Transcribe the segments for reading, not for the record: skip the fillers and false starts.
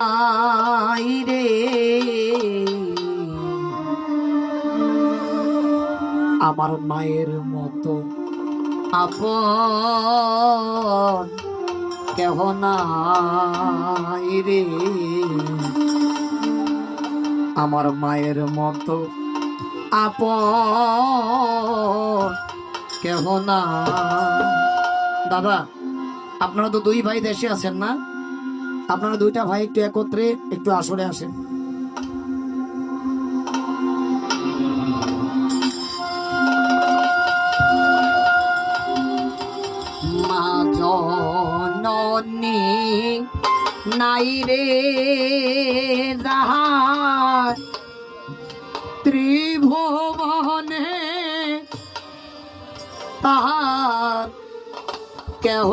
I রে আমার মায়ের মতো আপন কেহ নাই রে আমার মায়ের মতো আপন কেহ না। দাদা, আপনারা তো দুই ভাই দেশে আছেন না? আপনারা দুইটা ভাই একটু একত্রে একটু আসরে আসেন। মা জননী নাই রে যাহার ত্রিভুবনে তাহার কেহ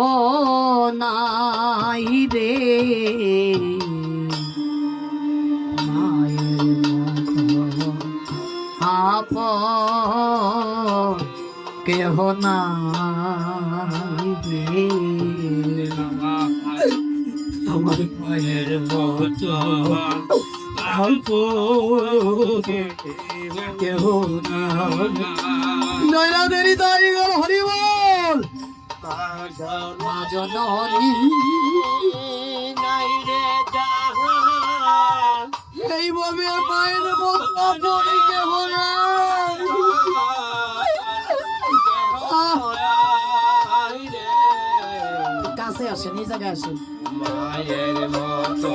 নাই রে মায়ের মতো আপন কেহ নাই রে আমার মায়ের মতো কেহ নয়না দেরি তাই গেল হরি বল। মা জননী নাই রে জাহান এইভাবে মায়ের মতো আপন কেহ নাই। কাছে আসেন, এই জায়গায় আসেন। মায়ের মতো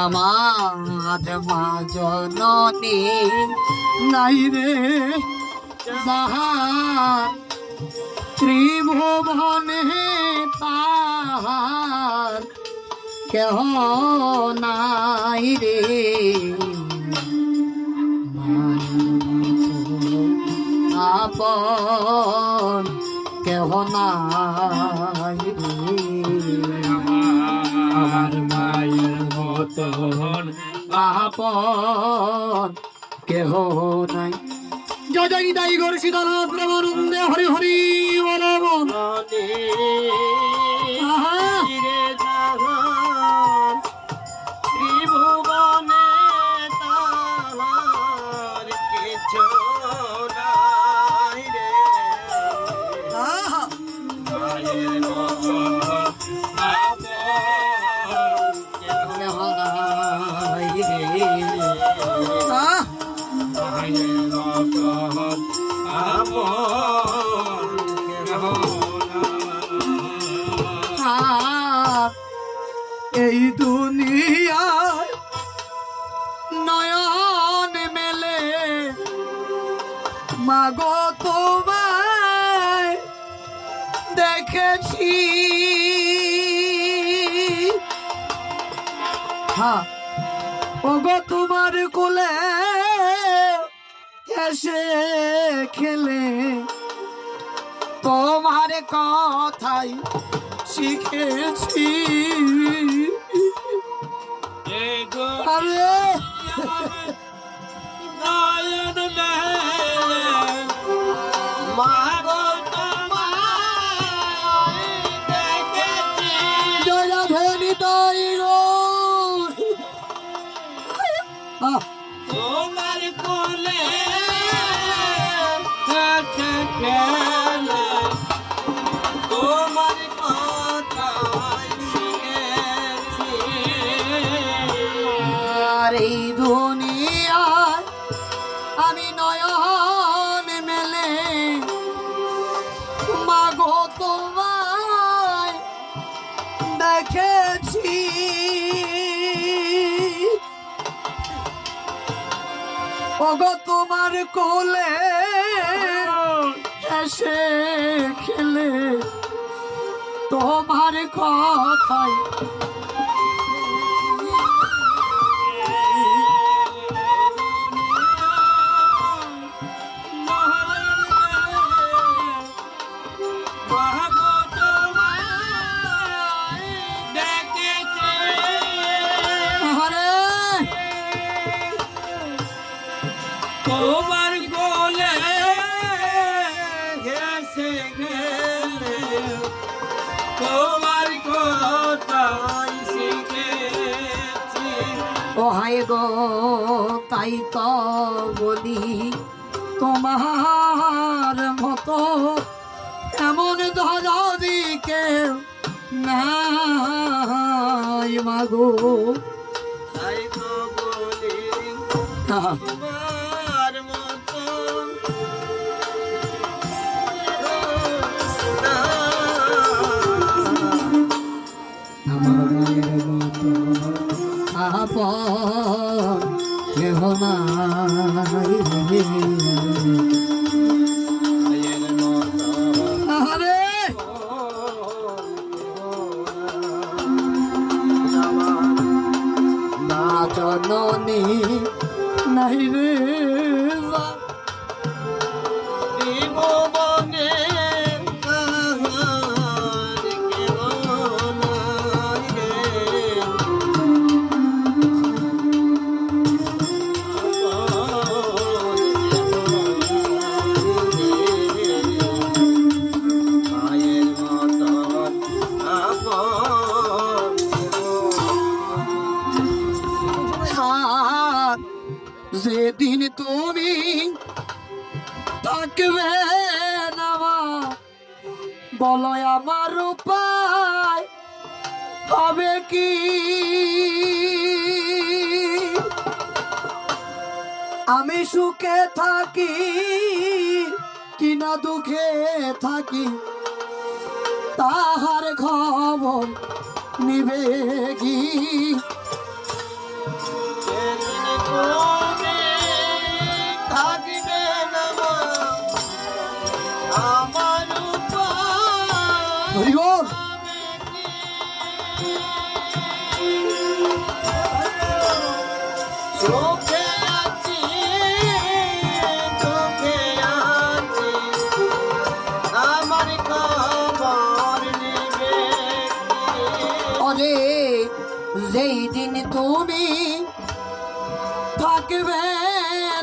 আমার মা জননী নাই রে যাহার ত্রিভুবনে তাহার কেহ নাই রে আপন কেহ নাই রে আমার মায়ের মতন আপন কেহ নাই। জয় জয় নিতাই গৌর সীতানাথ প্রেমানন্দে হরি হরি বল বল। আহা ত্রিভুবনে তাহার কিছু নাই রে আহা মায়ের মতন কেহ নাই রে আহ এই দুনিয়ায় নয়ন মেলে মাগো তোমায় দেখেছি। হ্যাঁ ওগো তোমার কোলে এসে খেলে তোমার কথাই শিখেছি। আরে জয়া ভেনি তাই গো তোমার কোলে তোমার কথাই শিখেছি। আর এই দুনিয়ায় আমি নয়ন মেলে মাগো তোমায় দেখেছি। ওগো তোমার কোলে এসে খেলে তোমার কথাই দেখ তোমার কোলে ঘেসে গেলে তোমার কথাই শিখেছি। ও হায় গো তাই তো বলি তোমার মতো এমন দরদি কেউ নাই মাগো। তাই তো বলি তোমার মতো আমার মায়ের মতো আপন কেহ নাই রে। মায়ের মতো আরে না জননী নাই রে জীবনে আহার কেহ নাই রে। মায়ের মতন আপন আর যেদিন তুমি থাকবে না মা, বলো আমার উপায় হবে কি? আমি সুখে থাকি কিনা দুঃখে থাকি তাহার খবর নিবে কি? যেদিন তুমি থাকবে না মা, আমার উপায় হরি বল। হবে কি? সুখে আছি দুঃখে আছি আমার খবর নিবে কি? অরে যেই দিন তুমি থাকবে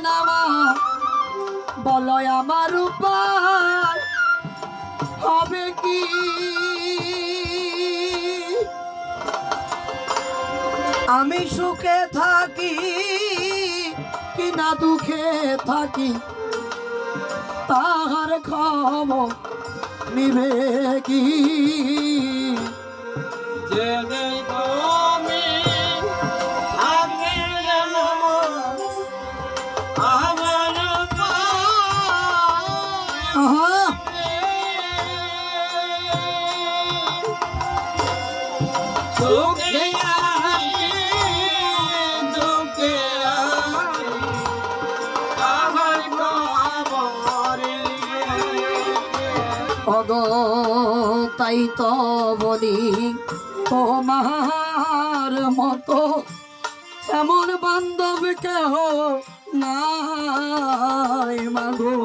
না মা, বলো আমার উপায় হবে কি? আমি সুখে থাকি কিনা দুঃখে থাকি তাহার খবর নিবে কি? যেদিন তুমি থাকবে না মা, আমার উপায় আহা সুখে আছি দুঃখে আছি আমার খবর নিবে। অগো তাই তো বলি তোমার মতো এমন বান্ধব কেহ নাই মাগো।